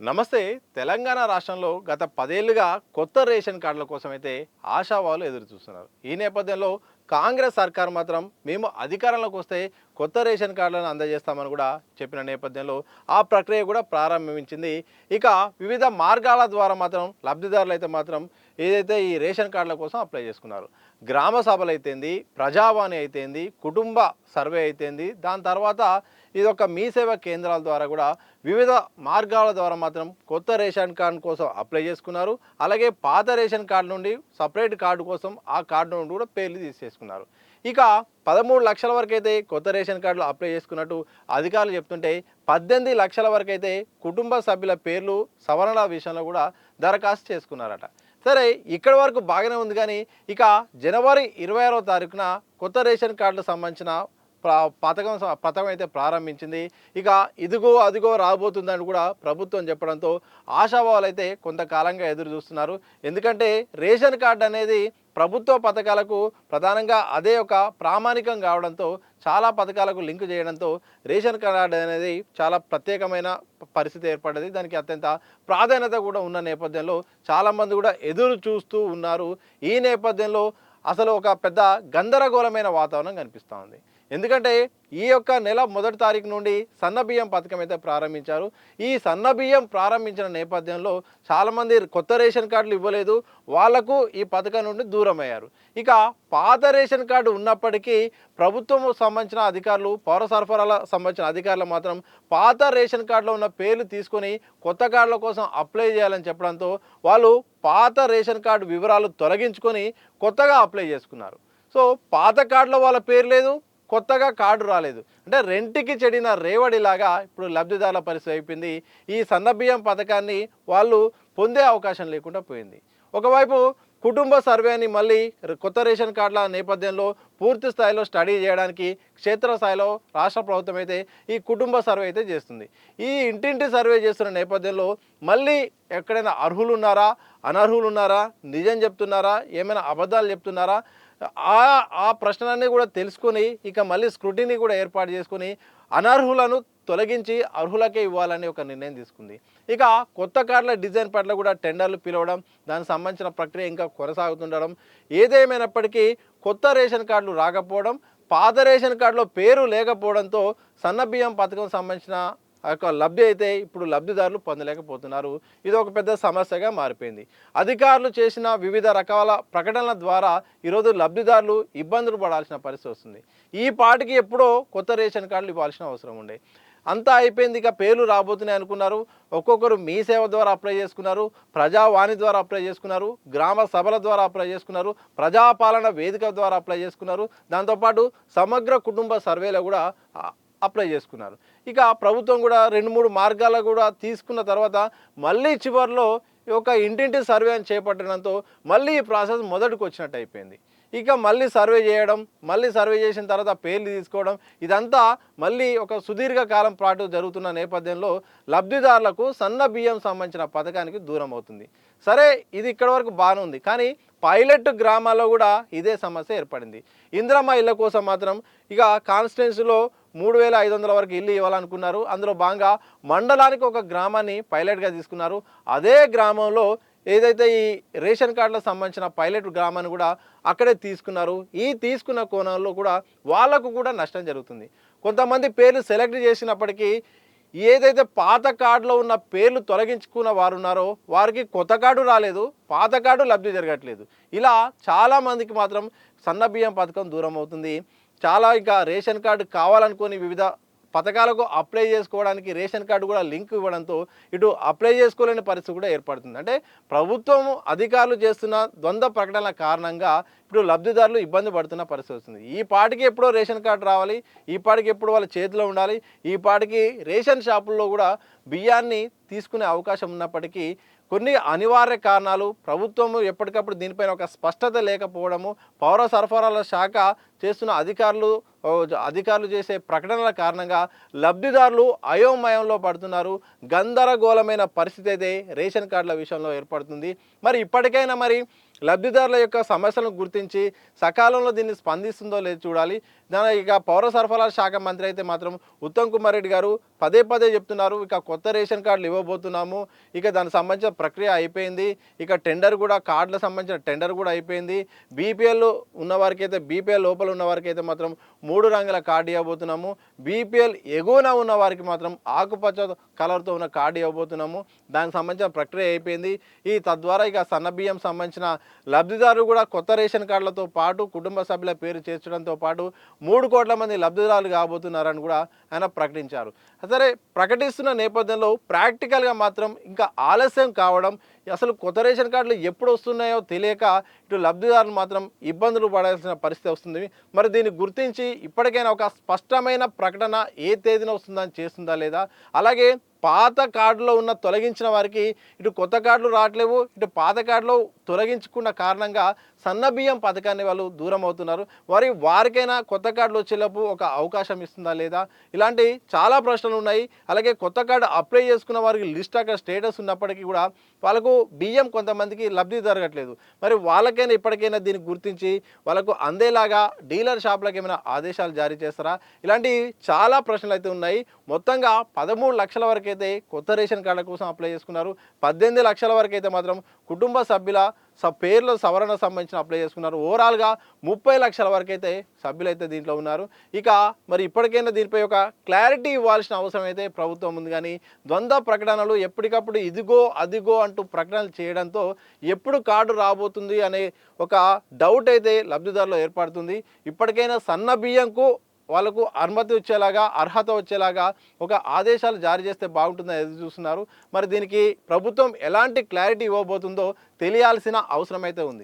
నమస్తే. తెలంగాణ రాష్ట్రంలో గత 10 ఏళ్లుగా కొత్త రేషన్ కార్డుల కోసం అయితే ఆశావాహులు ఎదురు చూస్తున్నారు. ఈ నేపథ్యంలో కాంగ్రెస్ సర్కార్ మాత్రం మేము అధికారంలోకి వస్తే కొత్త రేషన్ కార్డులను అందజేస్తామని కూడా చెప్పిన నేపథ్యంలో ఆ ప్రక్రియ కూడా ప్రారంభించింది. ఇక వివిధ మార్గాల ద్వారా మాత్రం లబ్ధిదారులు అయితే మాత్రం ఏదైతే ఈ రేషన్ కార్డుల కోసం అప్లై చేసుకున్నారు. గ్రామ సభలు అయితేంది, ప్రజావాణి అయితేంది, కుటుంబ సర్వే అయితేంది, దాని తర్వాత ఇదొక మీ సేవా కేంద్రాల ద్వారా కూడా వివిధ మార్గాల ద్వారా మాత్రం కొత్త రేషన్ కార్డు కోసం అప్లై చేసుకున్నారు. అలాగే పాత రేషన్ కార్డు నుండి సపరేట్ కార్డు కోసం ఆ కార్డు నుండి కూడా పేర్లు తీసేసుకున్నారు. ఇక 13 లక్షల వరకు అయితే కొత్త రేషన్ కార్డులు అప్లై చేసుకున్నట్టు అధికారులు చెప్తుంటే 18 లక్షల వరకు అయితే కుటుంబ సభ్యుల పేర్లు సవరణల విషయంలో కూడా దరఖాస్తు చేసుకున్నారట. సరే, ఇక్కడి వరకు బాగానే ఉంది. కానీ ఇక జనవరి 26వ తారీఖున కొత్త రేషన్ కార్డులకు సంబంధించిన పథకం అయితే ప్రారంభించింది. ఇక ఇదిగో అదిగో రాబోతుందని కూడా ప్రభుత్వం చెప్పడంతో ఆశావాహులు అయితే కొంతకాలంగా ఎదురు చూస్తున్నారు. ఎందుకంటే రేషన్ కార్డు అనేది ప్రభుత్వ పథకాలకు ప్రధానంగా అదే ఒక ప్రామాణికం కావడంతో చాలా పథకాలకు లింక్ చేయడంతో రేషన్ కార్డు అనేది చాలా ప్రత్యేకమైన పరిస్థితి ఏర్పడ్డది. దానికి అత్యంత ప్రాధాన్యత కూడా ఉన్న నేపథ్యంలో చాలామంది కూడా ఎదురు చూస్తూ ఉన్నారు. ఈ నేపథ్యంలో అసలు ఒక పెద్ద గందరగోళమైన వాతావరణం కనిపిస్తూ ఉంది. ఎందుకంటే ఈ యొక్క నెల 1వ తారీఖు నుండి సన్నబియ్యం పథకం అయితే ప్రారంభించారు. ఈ సన్నబియ్యం ప్రారంభించిన నేపథ్యంలో చాలామంది కొత్త రేషన్ కార్డులు ఇవ్వలేదు, వాళ్లకు ఈ పథకం నుండి దూరం అయ్యారు. ఇక పాత రేషన్ కార్డు ఉన్నప్పటికీ ప్రభుత్వం సంబంధించిన అధికారులు, పౌర సరఫరాల సంబంధించిన అధికారులు మాత్రం పాత రేషన్ కార్డులో ఉన్న పేర్లు తీసుకొని కొత్త కార్డుల కోసం అప్లై చేయాలని చెప్పడంతో వాళ్ళు పాత రేషన్ కార్డు వివరాలు తొలగించుకొని కొత్తగా అప్లై చేసుకున్నారు. సో పాత కార్డులో వాళ్ళ పేరు లేదు, కొత్తగా కార్డు రాలేదు. అంటే రెంటికి చెడిన రేవడిలాగా ఇప్పుడు లబ్ధిదారుల పరిస్థితి అయిపోయింది. ఈ సన్నబియ్యం పథకాన్ని వాళ్ళు పొందే అవకాశం లేకుండా పోయింది. ఒకవైపు కుటుంబ సర్వేని మళ్ళీ కొత్త రేషన్ కార్డుల నేపథ్యంలో పూర్తి స్థాయిలో స్టడీ చేయడానికి క్షేత్రస్థాయిలో రాష్ట్ర ప్రభుత్వం అయితే ఈ కుటుంబ సర్వే అయితే చేస్తుంది. ఈ ఇంటింటి సర్వే చేస్తున్న నేపథ్యంలో మళ్ళీ ఎక్కడైనా అర్హులు ఉన్నారా, అనర్హులు ఉన్నారా, నిజం చెప్తున్నారా, ఏమైనా అబద్ధాలు చెప్తున్నారా, ఆ ప్రశ్నలన్నీ కూడా తెలుసుకొని ఇక మళ్ళీ స్క్రూటినీ కూడా ఏర్పాటు చేసుకొని అనర్హులను తొలగించి అర్హులకే ఇవ్వాలని ఒక నిర్ణయం తీసుకుంది. ఇక కొత్త కార్డుల డిజైన్ పట్ల కూడా టెండర్లు పిలవడం, దానికి సంబంధించిన ప్రక్రియ ఇంకా కొనసాగుతుండడం, ఏదేమైనప్పటికీ కొత్త రేషన్ కార్డులు రాకపోవడం, పాత రేషన్ కార్డులో పేరు లేకపోవడంతో సన్నబియ్యం పథకం సంబంధించిన యొక్క లబ్ధి అయితే ఇప్పుడు లబ్ధిదారులు పొందలేకపోతున్నారు. ఇది ఒక పెద్ద సమస్యగా మారిపోయింది. అధికారులు చేసిన వివిధ రకాల ప్రకటనల ద్వారా ఈరోజు లబ్ధిదారులు ఇబ్బందులు పడాల్సిన పరిస్థితి వస్తుంది. ఈ పాటికి ఎప్పుడో కొత్త రేషన్ కార్డులు ఇవ్వాల్సిన అవసరం ఉండే. అంతా అయిపోయింది, ఇక పేర్లు రాబోతున్నాయి అనుకున్నారు. ఒక్కొక్కరు మీ సేవ ద్వారా అప్లై చేసుకున్నారు, ప్రజావాణి ద్వారా అప్లై చేసుకున్నారు, గ్రామ సభల ద్వారా అప్లై చేసుకున్నారు, ప్రజాపాలన వేదిక ద్వారా అప్లై చేసుకున్నారు, దాంతోపాటు సమగ్ర కుటుంబ సర్వేలో కూడా అప్లై చేసుకున్నారు. ఇక ప్రభుత్వం కూడా 2-3 మార్గాలు కూడా తీసుకున్న తర్వాత మళ్ళీ చివరిలో ఒక ఇంటింటి సర్వే అని చేపట్టడంతో మళ్ళీ ఈ ప్రాసెస్ మొదటికి వచ్చినట్టు అయిపోయింది. ఇక మళ్ళీ సర్వే చేయడం, మళ్ళీ సర్వే చేసిన తర్వాత పేర్లు తీసుకోవడం, ఇదంతా మళ్ళీ ఒక సుదీర్ఘ కాలం పాటు జరుగుతున్న నేపథ్యంలో లబ్ధిదారులకు సన్న బియ్యం సంబంధించిన పథకానికి దూరం అవుతుంది. సరే, ఇది ఇక్కడ వరకు బాగానే ఉంది. కానీ పైలట్ గ్రామాల్లో కూడా ఇదే సమస్య ఏర్పడింది. ఇందిరమ్మ ఇళ్ళ కోసం మాత్రం ఇక కాన్స్టిట్యున్సీలో 3,500 వరకు ఇల్లు ఇవ్వాలనుకున్నారు. అందులో భాగంగా మండలానికి ఒక గ్రామాన్ని పైలట్గా తీసుకున్నారు. అదే గ్రామంలో ఏదైతే ఈ రేషన్ కార్డులకు సంబంధించిన పైలట్ గ్రామాన్ని కూడా అక్కడే తీసుకున్నారు. ఈ తీసుకున్న కోణంలో కూడా వాళ్లకు కూడా నష్టం జరుగుతుంది. కొంతమంది పేర్లు సెలెక్ట్ చేసినప్పటికీ ఏదైతే పాత కార్డులో ఉన్న పేర్లు తొలగించుకున్న వారు ఉన్నారో వారికి కొత్త కార్డు రాలేదు, పాత కార్డు లబ్ధి జరగట్లేదు. ఇలా చాలామందికి మాత్రం సన్నబియ్యం పథకం దూరం అవుతుంది. చాలా ఇంకా రేషన్ కార్డు కావాలనుకొని వివిధ పథకాలకు అప్లై చేసుకోవడానికి రేషన్ కార్డు కూడా లింక్ ఇవ్వడంతో ఇటు అప్లై చేసుకోలేని పరిస్థితి కూడా ఏర్పడుతుంది. అంటే ప్రభుత్వం అధికారులు చేస్తున్న ద్వంద్వ ప్రకటనల కారణంగా ఇప్పుడు లబ్ధిదారులు ఇబ్బంది పడుతున్న పరిస్థితి వస్తుంది. ఈ పాటికి ఎప్పుడో రేషన్ కార్డు రావాలి, ఈ పాటికి ఎప్పుడు వాళ్ళ చేతిలో ఉండాలి, ఈ పాటికి రేషన్ షాపుల్లో కూడా బియ్యాన్ని తీసుకునే అవకాశం ఉన్నప్పటికీ కొన్ని అనివార్య కారణాలు, ప్రభుత్వము ఎప్పటికప్పుడు దీనిపైన ఒక స్పష్టత లేకపోవడము, పౌర సరఫరాల శాఖ చేస్తున్న అధికారులు అధికారులు చేసే ప్రకటనల కారణంగా లబ్ధిదారులు అయోమయంలో పడుతున్నారు. గందరగోళమైన పరిస్థితి అయితే రేషన్ కార్డుల విషయంలో ఏర్పడుతుంది. మరి ఇప్పటికైనా మరి లబ్ధిదారుల యొక్క సమస్యలను గుర్తించి సకాలంలో దీన్ని స్పందిస్తుందో లేదో చూడాలి. ఇక పౌర సరఫరాల శాఖ మంత్రి అయితే మాత్రం ఉత్తమ్ కుమార్ రెడ్డి గారు పదే పదే చెప్తున్నారు, ఇక కొత్త రేషన్ కార్డులు ఇవ్వబోతున్నాము, ఇక దానికి సంబంధించిన ప్రక్రియ అయిపోయింది, ఇక టెండర్ కూడా కార్డులకు సంబంధించిన టెండర్ కూడా అయిపోయింది, బీపీఎల్ ఉన్నవారికి అయితే బీపీఎల్ లోపల ఉన్న వారికి అయితే మాత్రం 3 రంగుల కార్డు ఇవ్వబోతున్నాము, బీపీఎల్ ఎగువన ఉన్న వారికి మాత్రం ఆకుపచ్చ కలర్తో ఉన్న కార్డు ఇవ్వబోతున్నాము, దానికి సంబంధించిన ప్రక్రియ అయిపోయింది. తద్వారా ఇక సన్న బియ్యం సంబంధించిన లబ్ధిదారులు కూడా కొత్త రేషన్ కార్డులతో పాటు కుటుంబ సభ్యుల పేరు చేర్చడంతో పాటు 3 కోట్ల మంది లబ్ధిదారులు కాబోతున్నారని కూడా ఆయన ప్రకటించారు. సరే, ప్రకటిస్తున్న నేపథ్యంలో ప్రాక్టికల్గా మాత్రం ఇంకా ఆలస్యం కావడం, అసలు కొత్త రేషన్ కార్డులు ఎప్పుడు వస్తున్నాయో తెలియక ఇటు లబ్ధిదారులు మాత్రం ఇబ్బందులు పడాల్సిన పరిస్థితి వస్తుంది. మరి దీన్ని గుర్తించి ఇప్పటికైనా ఒక స్పష్టమైన ప్రకటన ఏ తేదీన వస్తుందని చేస్తుందా లేదా, అలాగే పాత కార్డులో ఉన్న తొలగించిన వారికి ఇటు కొత్త కార్డులు రావట్లేవు, ఇటు పాత కార్డులో తొలగించుకున్న కారణంగా సన్న బియ్యం పథకాన్ని వాళ్ళు దూరం అవుతున్నారు. వారికైనా కొత్త కార్డులు వచ్చేలోపు ఒక అవకాశం ఇస్తుందా లేదా, ఇలాంటి చాలా ప్రశ్నలు ఉన్నాయి. అలాగే కొత్త కార్డు అప్లై చేసుకున్న వారికి లిస్ట్ అక్కడ స్టేటస్ ఉన్నప్పటికీ కూడా వాళ్ళకు బియ్యం కొంతమందికి లబ్ధి జరగట్లేదు. మరి వాళ్ళకైనా ఇప్పటికైనా దీన్ని గుర్తించి వాళ్ళకు అందేలాగా డీలర్ షాపులకు ఏమైనా ఆదేశాలు జారీ చేస్తారా, ఇలాంటి చాలా ప్రశ్నలు అయితే ఉన్నాయి. మొత్తంగా 13 లక్షల వరకు అయితే కొత్త రేషన్ కార్డుల కోసం అప్లై చేసుకున్నారు. 18 లక్షల వరకు అయితే మాత్రం కుటుంబ సభ్యుల పేర్ల సవరణ సంబంధించిన అప్లై చేసుకున్నారు. ఓవరాల్గా 30 లక్షల వరకు అయితే సభ్యులైతే దీంట్లో ఉన్నారు. ఇక మరి ఇప్పటికైనా దీనిపై ఒక క్లారిటీ ఇవ్వాల్సిన అవసరం అయితే ప్రభుత్వం ఉంది. కానీ ద్వంద్వ ప్రకటనలు ఎప్పటికప్పుడు ఇదిగో అదిగో అంటూ ప్రకటనలు చేయడంతో ఎప్పుడు కార్డు రాబోతుంది అనే ఒక డౌట్ అయితే లబ్ధిదారులో ఏర్పడుతుంది. ఇప్పటికైనా సన్న బియ్యంకు వాళ్ళకు అనుమతి వచ్చేలాగా, అర్హత వచ్చేలాగా ఒక ఆదేశాలు జారీ చేస్తే బాగుంటుందని ఎదురు చూస్తున్నారు. మరి దీనికి ప్రభుత్వం ఎలాంటి క్లారిటీ ఇవ్వబోతుందో తెలియాల్సిన అవసరం అయితే ఉంది.